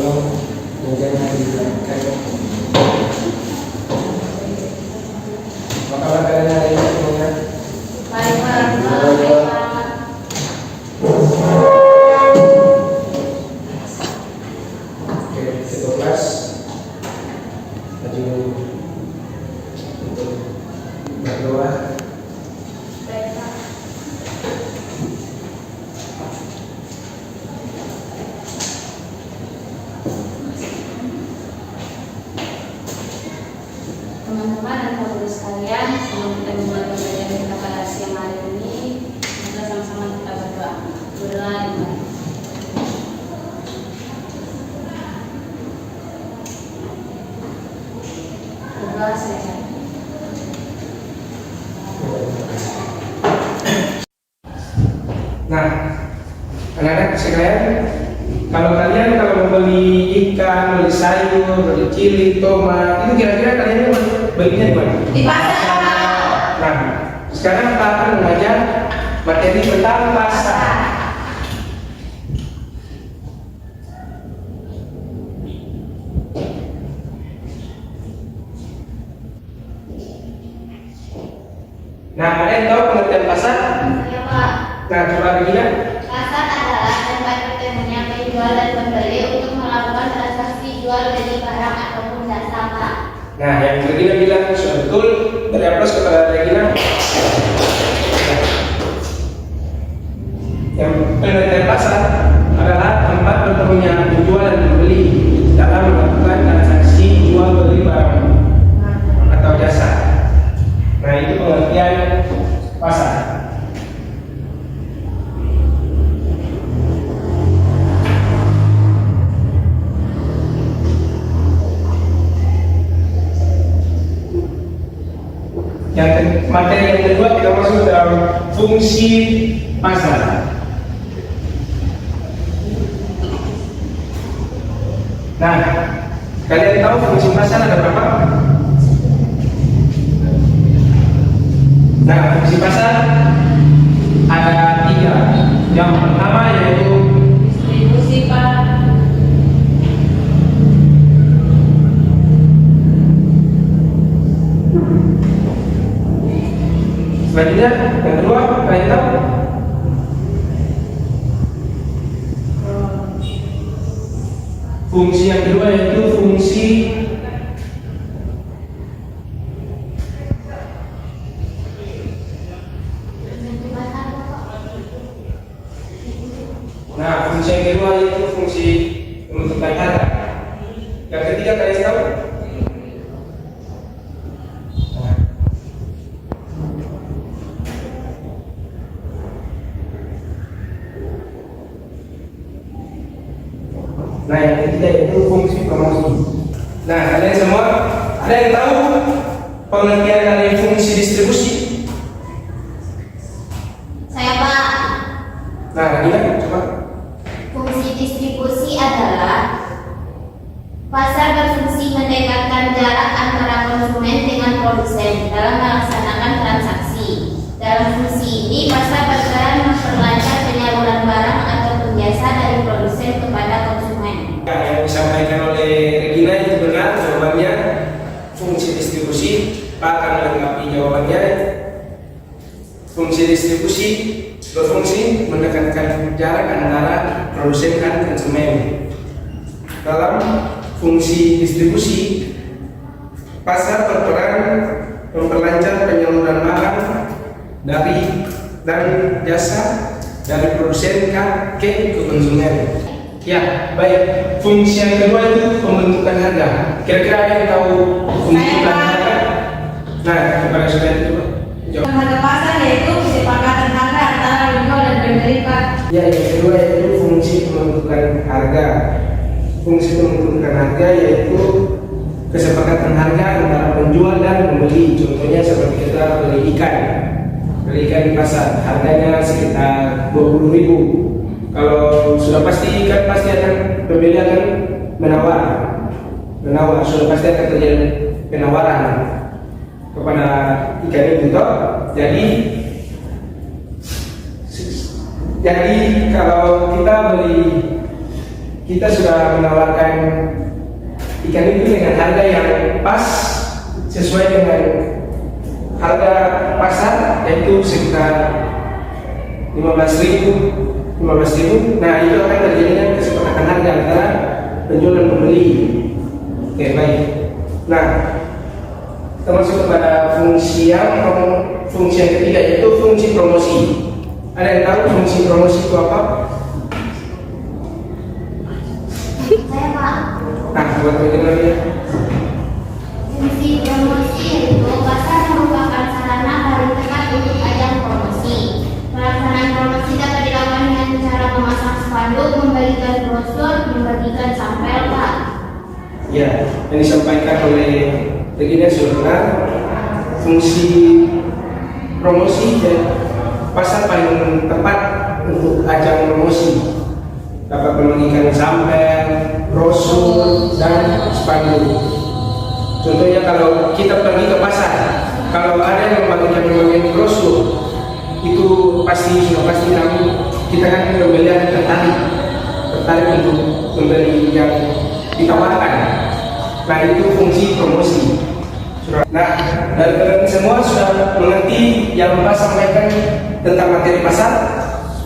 tolong mejanya dilakukan. Apa kabar kalian hari ini semuanya? Baik, Pak. Oke, ketua kelas maju untuk berdoa. Baik, Pak. Teman-teman dan saudara sekalian, sebelum kita memulai pembelajaran kita pada siang hari ini, kita sama-sama kita berdoa. Berdoa yang baik. Berdoa saja. Nah, anak-anak sekalian, kalau membeli ikan, beli sayur, beli cili, tomat, itu kira-kira kalian belinya di mana? Di pasar. Nah, sekarang kita akan mengajar materi tentang pasar. Nah, kalian tahu pengertian pasar? Ya, Pak. Nah, coba Regina. Pasar adalah tempat bertemunya penjual dan pembeli untuk melakukan transaksi jual beli barang ataupun jasa, Pak. Nah, yang Regina bilang sudah betul. Beri aplaus kepada Regina. Yang pengertian pasar adalah tempat bertemunya penjual dan pembeli dalam melakukan transaksi jual beli barang atau jasa. Nah, itu pengertian pasar. Materi yang kedua kita masuk dalam fungsi pasar. Nah, kalian tahu fungsi pasar ada berapa? Nah, fungsi pasar ada 3. Yang pertama yaitu Distribusi, Pak. selanjutnya, yang kedua kalian tahu? Fungsi yang kedua yaitu fungsi fungsi yang kedua yaitu fungsi menentukan harga. Yang ketiga kalian tahu? Nah, yang ketiga yaitu fungsi promosi. Nah, kalian semua ada yang tahu pengertian dari fungsi distribusi? Saya, Pak. Nah, gimana? Coba. Fungsi distribusi adalah pasar berfungsi mendekatkan jarak antara konsumen dengan produsen dalam melaksanakan transaksi. Dalam fungsi ini, pasar berperan memperlancar penyaluran barang ataupun jasa dari produsen kepada konsumen. Yang disampaikan oleh Regina itu benar jawabannya. Fungsi distribusi, Pak akan melengkapi jawabannya. Fungsi distribusi berfungsi mendekatkan jarak antara produsen dan konsumen. Dalam fungsi distribusi, pasar berperan memperlancar penyaluran barang dan jasa dari produsen ke konsumen. Ya, baik. Fungsi yang kedua itu pembentukan harga. Kira-kira ada yang tahu pembentukan harga? Nah, kepada saudara itu jawab. Harga pasar yaitu kesepakatan harga antara penjual dan pembeli, Pak. Ya, yang kedua yaitu fungsi pembentukan harga. Fungsi pembentukan harga yaitu kesepakatan harga antara penjual dan pembeli. Contohnya seperti kita beli ikan di pasar, harganya sekitar 20.000. Kalau sudah pasti ikan, pasti akan pembeli akan menawar, sudah pasti akan terjadi penawaran kepada ikan itu toh. Jadi kalau kita beli kita sudah menawarkan ikan itu dengan harga yang pas sesuai dengan harga pasar, yaitu sekitar 15.000. Nah, itu akan terjadinya kesepakatan harga antara penjual dan pembeli. Oke, baik. Nah, kita masuk kepada fungsi yang ketiga, yaitu fungsi promosi. Ada yang tahu fungsi promosi itu apa? Saya Pak. Nah, buat bagaimana ya? Fungsi promosi yaitu pasar merupakan sarana paling tepat untuk ajang promosi. Pelaksanaan promosi dapat dilakukan dengan cara memasang spanduk, membagikan brosur, membagikan sampel, Pak. Ya, yang disampaikan oleh Regina Surna, fungsi promosi dan pasar paling tepat untuk ajang promosi, dapat membagikan sampel, brosur, dan spanduk. Contohnya kalau kita pergi ke pasar, kalau ada yang membagikan brosur, itu sudah pasti kita kan pembeli akan tertarik untuk membeli yang ditawarkan. Nah, itu fungsi promosi. Nah, dari kalian semua sudah mengerti yang Pak sampaikan tentang materi pasar?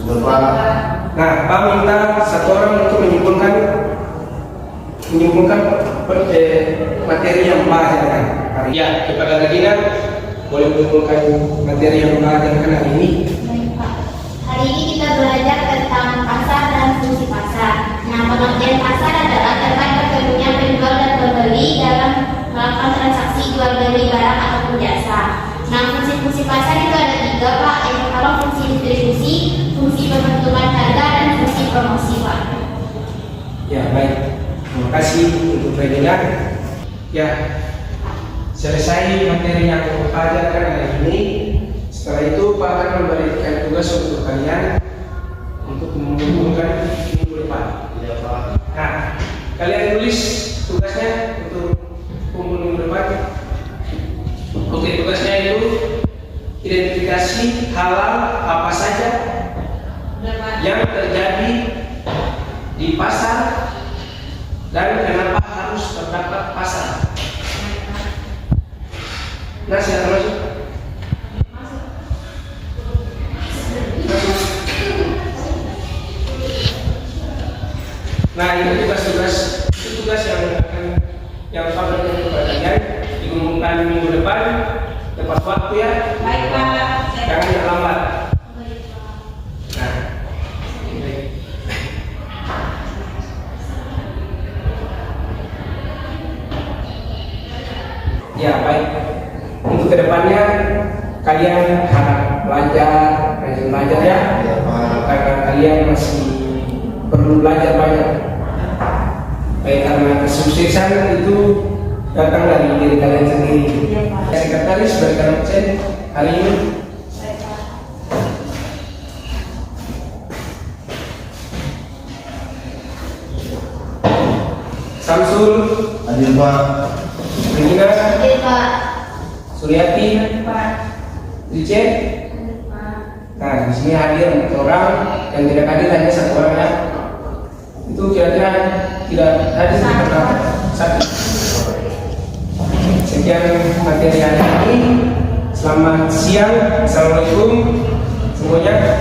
Sudah, Pak. Nah, Pak minta satu orang untuk menyimpulkan materi yang Pak ajarkan. Ya, kepada Regina boleh menyimpulkan materi yang Pak ajarkan hari ini. Baik, Pak. Hari ini kita belajar tentang pasar dan fungsi pasar. Nah, pengertian pasar adalah tempat bertemunya penjual dan pembeli dalam melakukan transaksi jual beli barang ataupun jasa. Nah, fungsi pasar itu ada 3, Pak. Yang pertama fungsi distribusi, fungsi pembentukan harga, dan fungsi promosi, Pak. Ya, baik. Terima kasih untuk Regina. Ya, selesai materi yang Pak ajarkan hari ini. Setelah itu Pak akan memberikan tugas untuk kalian untuk mengumpulkan minggu depan. Iya, Pak. Nah, kalian tulis tugasnya untuk kumpul minggu depan. Oke, tugasnya itu identifikasi halal apa saja yang terjadi di pasar dan kenapa harus terdapat pasar. Nah, silakan masuk. Nah, ini tugas yang Pak berikan kepada kalian, diumumkan minggu depan tepat waktu ya. Baik, Pak. Jangan terlambat. Nah, ya baik. Untuk kedepannya kalian harap rajin belajar ya. Iya, Pak. Karena kalian masih perlu belajar banyak. Baik, karena kesuksesan itu datang dari diri kalian sendiri. Sekretaris berikan absen hari ini. Samsul, Hadir, Pak. Regina, Oke, Pak. Suryati, Pak. Richard. Nah, di sini hadir 4 orang, yang tidak hadir hanya 1 orang ya. Itu kira-kira tidak hadir karena sakit. Sekian materi hari ini. Selamat siang. Assalamualaikum semuanya.